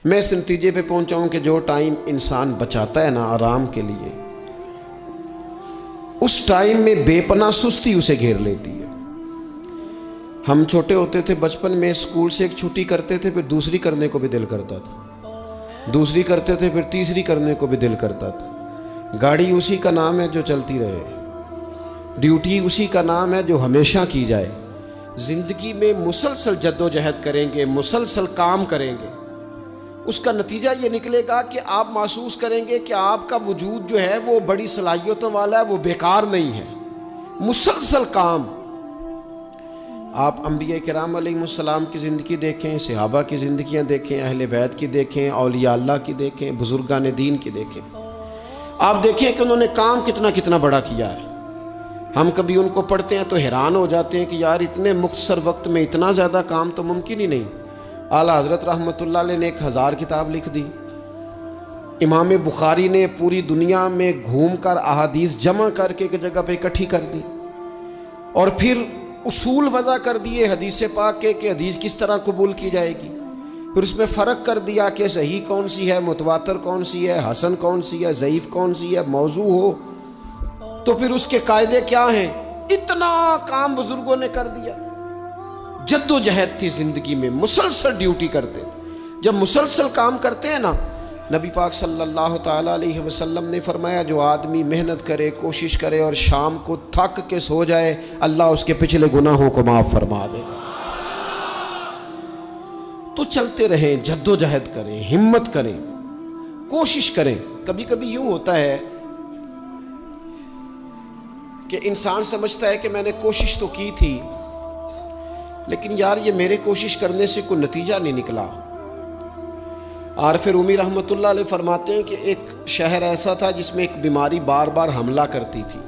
میں اس نتیجے پہ پہنچا ہوں کہ جو ٹائم انسان بچاتا ہے نا آرام کے لیے، اس ٹائم میں بے پناہ سستی اسے گھیر لیتی ہے۔ ہم چھوٹے ہوتے تھے بچپن میں، اسکول سے ایک چھٹی کرتے تھے، پھر دوسری کرنے کو بھی دل کرتا تھا، دوسری کرتے تھے پھر تیسری کرنے کو بھی دل کرتا تھا۔ گاڑی اسی کا نام ہے جو چلتی رہے، ڈیوٹی اسی کا نام ہے جو ہمیشہ کی جائے۔ زندگی میں مسلسل جد و جہد کریں گے، مسلسل کام کریں گے، اس کا نتیجہ یہ نکلے گا کہ آپ محسوس کریں گے کہ آپ کا وجود جو ہے وہ بڑی صلاحیتوں والا ہے، وہ بیکار نہیں ہے، مسلسل کام۔ آپ انبیاء کرام علیہ السلام کی زندگی دیکھیں، صحابہ کی زندگیاں دیکھیں، اہل بیت کی دیکھیں، اولیاء اللہ کی دیکھیں، بزرگان دین کی دیکھیں، آپ دیکھیں کہ انہوں نے کام کتنا بڑا کیا ہے۔ ہم کبھی ان کو پڑھتے ہیں تو حیران ہو جاتے ہیں کہ یار اتنے مختصر وقت میں اتنا زیادہ کام تو ممکن ہی نہیں۔ اعلیٰ حضرت رحمۃ اللہ علیہ نے 1000 کتاب لکھ دی، امام بخاری نے پوری دنیا میں گھوم کر احادیث جمع کر کے ایک جگہ پہ اکٹھی کر دی، اور پھر اصول وضع کر دیے حدیث پاک کے کہ حدیث کس طرح قبول کی جائے گی، پھر اس میں فرق کر دیا کہ صحیح کون سی ہے، متواتر کون سی ہے، حسن کون سی ہے، ضعیف کون سی ہے، موضوع ہو تو پھر اس کے قاعدے کیا ہیں۔ اتنا کام بزرگوں نے کر دیا، جد و جہد تھی زندگی میں، مسلسل ڈیوٹی کرتے تھے۔ جب مسلسل کام کرتے ہیں نا، نبی پاک صلی اللہ تعالیٰ علیہ وسلم نے فرمایا جو آدمی محنت کرے، کوشش کرے اور شام کو تھک کے سو جائے، اللہ اس کے پچھلے گناہوں کو معاف فرما دے گا۔ تو چلتے رہیں، جد و جہد کریں، ہمت کریں، کوشش کریں۔ کبھی کبھی یوں ہوتا ہے کہ انسان سمجھتا ہے کہ میں نے کوشش تو کی تھی، لیکن یار یہ میرے کوشش کرنے سے کوئی نتیجہ نہیں نکلا۔ عارف رومی رحمۃ اللہ علیہ فرماتے ہیں کہ ایک شہر ایسا تھا جس میں ایک بیماری بار بار حملہ کرتی تھی،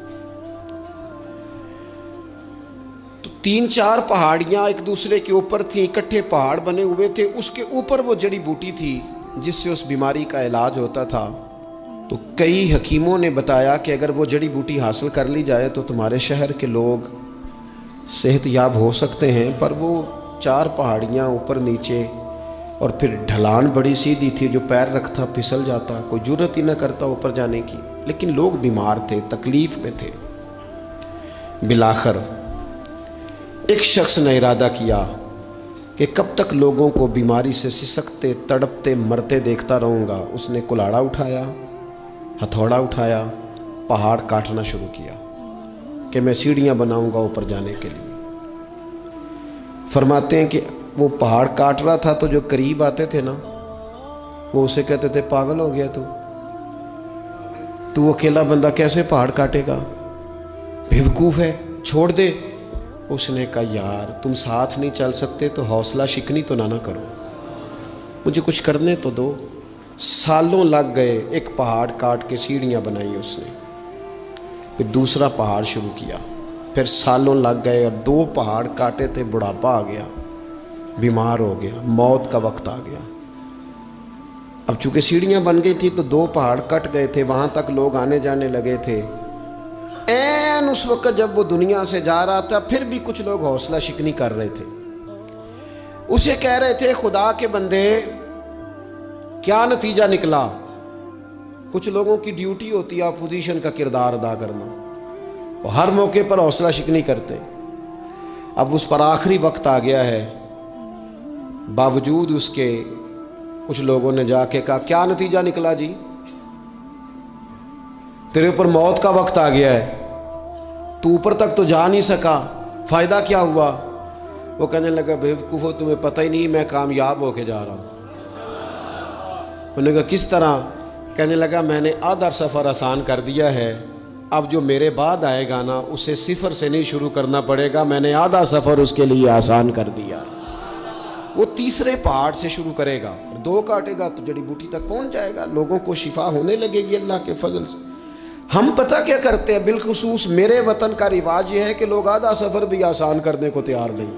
تو 3-4 پہاڑیاں ایک دوسرے کے اوپر تھیں، اکٹھے پہاڑ بنے ہوئے تھے، اس کے اوپر وہ جڑی بوٹی تھی جس سے اس بیماری کا علاج ہوتا تھا۔ تو کئی حکیموں نے بتایا کہ اگر وہ جڑی بوٹی حاصل کر لی جائے تو تمہارے شہر کے لوگ صحت یاب ہو سکتے ہیں، پر وہ 4 پہاڑیاں اوپر نیچے، اور پھر ڈھلان بڑی سیدھی تھی، جو پیر رکھتا پھسل جاتا، کوئی جرت ہی نہ کرتا اوپر جانے کی، لیکن لوگ بیمار تھے، تکلیف میں تھے۔ بالآخر ایک شخص نے ارادہ کیا کہ کب تک لوگوں کو بیماری سے سسکتے، تڑپتے، مرتے دیکھتا رہوں گا۔ اس نے کلاڑا اٹھایا، ہتھوڑا اٹھایا، پہاڑ کاٹنا شروع کیا کہ میں سیڑھیاں بناؤں گا اوپر جانے کے لیے۔ فرماتے ہیں کہ وہ پہاڑ کاٹ رہا تھا تو جو قریب آتے تھے نا، وہ اسے کہتے تھے پاگل ہو گیا تو اکیلا بندہ کیسے پہاڑ کاٹے گا، بیوقوف ہے، چھوڑ دے۔ اس نے کہا یار تم ساتھ نہیں چل سکتے تو حوصلہ شکنی تو نہ کرو، مجھے کچھ کرنے تو دو۔ سالوں لگ گئے، ایک پہاڑ کاٹ کے سیڑھیاں بنائی اس نے، پھر دوسرا پہاڑ شروع کیا، پھر سالوں لگ گئے، اور 2 پہاڑ کاٹے تھے، بڑھاپا آ گیا، بیمار ہو گیا، موت کا وقت آ گیا۔ اب چونکہ سیڑھیاں بن گئی تھی تو 2 پہاڑ کٹ گئے تھے، وہاں تک لوگ آنے جانے لگے تھے۔ این اس وقت جب وہ دنیا سے جا رہا تھا، پھر بھی کچھ لوگ حوصلہ شکنی کر رہے تھے، اسے کہہ رہے تھے خدا کے بندے کیا نتیجہ نکلا۔ کچھ لوگوں کی ڈیوٹی ہوتی ہے اپوزیشن کا کردار ادا کرنا، وہ ہر موقع پر حوصلہ شکنی کرتے ہیں۔ اب اس پر آخری وقت آ گیا ہے، باوجود اس کے کچھ لوگوں نے جا کے کہا کیا نتیجہ نکلا جی، تیرے اوپر موت کا وقت آ گیا ہے، تو اوپر تک تو جا نہیں سکا، فائدہ کیا ہوا؟ وہ کہنے لگا بیوقوفو تمہیں پتہ ہی نہیں میں کامیاب ہو کے جا رہا ہوں۔ انہوں نے کہا کس طرح؟ کہنے لگا میں نے آدھا سفر آسان کر دیا ہے، اب جو میرے بعد آئے گا نا اسے 0 سے نہیں شروع کرنا پڑے گا، میں نے آدھا سفر اس کے لیے آسان کر دیا۔ وہ تیسرے پہاڑ سے شروع کرے گا، 2 کاٹے گا تو جڑی بوٹی تک پہنچ جائے گا، لوگوں کو شفا ہونے لگے گی اللہ کے فضل سے۔ ہم پتہ کیا کرتے ہیں، بالخصوص میرے وطن کا رواج یہ ہے کہ لوگ آدھا سفر بھی آسان کرنے کو تیار نہیں،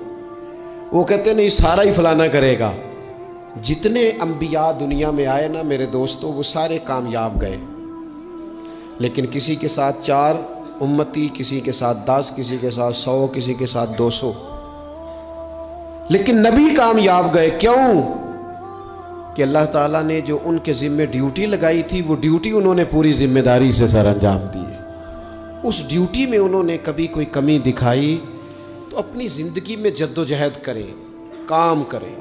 وہ کہتے نہیں سارا ہی فلانا کرے گا۔ جتنے انبیاء دنیا میں آئے نا میرے دوستو، وہ سارے کامیاب گئے، لیکن کسی کے ساتھ 4 امتی، کسی کے ساتھ 10، کسی کے ساتھ 100، کسی کے ساتھ 200، لیکن نبی کامیاب گئے۔ کیوں؟ کہ اللہ تعالیٰ نے جو ان کے ذمے ڈیوٹی لگائی تھی وہ ڈیوٹی انہوں نے پوری ذمہ داری سے سر انجام دی ہے۔ اس ڈیوٹی میں انہوں نے کبھی کوئی کمی دکھائی تو اپنی زندگی میں جد و جہد کریں، کام کریں،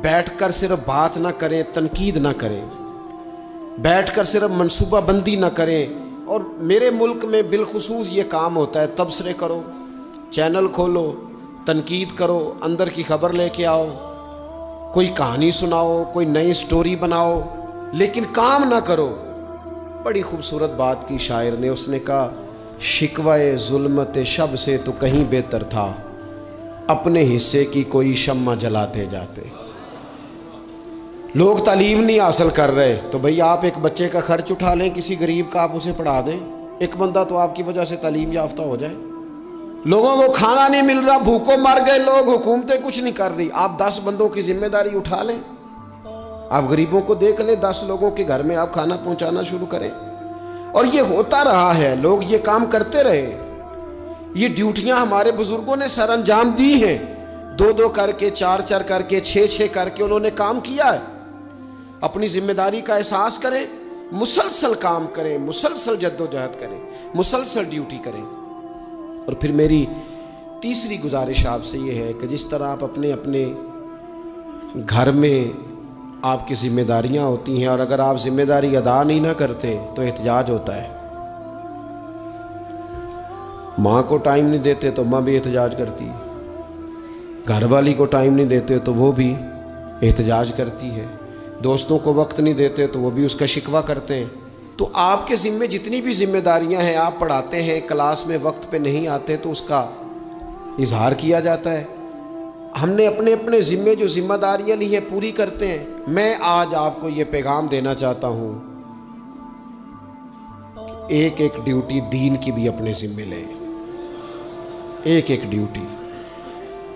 بیٹھ کر صرف بات نہ کریں، تنقید نہ کریں، بیٹھ کر صرف منصوبہ بندی نہ کریں۔ اور میرے ملک میں بالخصوص یہ کام ہوتا ہے، تبصرے کرو، چینل کھولو، تنقید کرو، اندر کی خبر لے کے آؤ، کوئی کہانی سناؤ، کوئی نئی سٹوری بناؤ، لیکن کام نہ کرو۔ بڑی خوبصورت بات کی شاعر نے، اس نے کہا شکوائے ظلمت شب سے تو کہیں بہتر تھا، اپنے حصے کی کوئی شمع جلاتے جاتے۔ لوگ تعلیم نہیں حاصل کر رہے تو بھئی آپ ایک بچے کا خرچ اٹھا لیں، کسی غریب کا آپ اسے پڑھا دیں، ایک بندہ تو آپ کی وجہ سے تعلیم یافتہ ہو جائے۔ لوگوں کو کھانا نہیں مل رہا، بھوکوں مر گئے لوگ، حکومتیں کچھ نہیں کر رہی، آپ 10 بندوں کی ذمہ داری اٹھا لیں، آپ غریبوں کو دیکھ لیں، 10 لوگوں کے گھر میں آپ کھانا پہنچانا شروع کریں۔ اور یہ ہوتا رہا ہے، لوگ یہ کام کرتے رہے، یہ ڈیوٹیاں ہمارے بزرگوں نے سر انجام دی ہیں، 2 کر کے، 4 کر کے، 6 کر کے انہوں نے کام کیا ہے۔ اپنی ذمہ داری کا احساس کریں، مسلسل کام کریں، مسلسل جد و جہد کریں، مسلسل ڈیوٹی کریں۔ اور پھر میری تیسری گزارش آپ سے یہ ہے کہ جس طرح آپ اپنے گھر میں آپ کی ذمہ داریاں ہوتی ہیں، اور اگر آپ ذمہ داری ادا نہیں نہ کرتے تو احتجاج ہوتا ہے۔ ماں کو ٹائم نہیں دیتے تو ماں بھی احتجاج کرتی ہے، گھر والی کو ٹائم نہیں دیتے تو وہ بھی احتجاج کرتی ہے، دوستوں کو وقت نہیں دیتے تو وہ بھی اس کا شکوہ کرتے ہیں۔ تو آپ کے ذمے جتنی بھی ذمہ داریاں ہیں، آپ پڑھاتے ہیں، کلاس میں وقت پہ نہیں آتے تو اس کا اظہار کیا جاتا ہے۔ ہم نے اپنے ذمے جو ذمہ داریاں لی ہیں پوری کرتے ہیں۔ میں آج آپ کو یہ پیغام دینا چاہتا ہوں کہ ایک ڈیوٹی دین کی بھی اپنے ذمے لیں، ایک ڈیوٹی،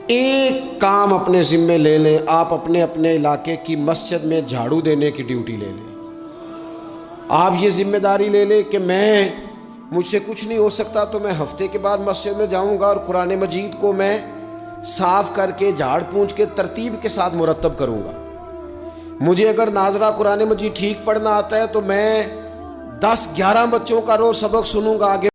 ایک کام اپنے ذمے لے لیں۔ آپ اپنے علاقے کی مسجد میں جھاڑو دینے کی ڈیوٹی لے لیں۔ آپ یہ ذمہ داری لے لیں کہ مجھ سے کچھ نہیں ہو سکتا تو میں ہفتے کے بعد مسجد میں جاؤں گا اور قرآن مجید کو میں صاف کر کے، جھاڑ پونچھ کے، ترتیب کے ساتھ مرتب کروں گا۔ مجھے اگر ناظرہ قرآن مجید ٹھیک پڑھنا آتا ہے تو میں 10-11 بچوں کا روز سبق سنوں گا، آگے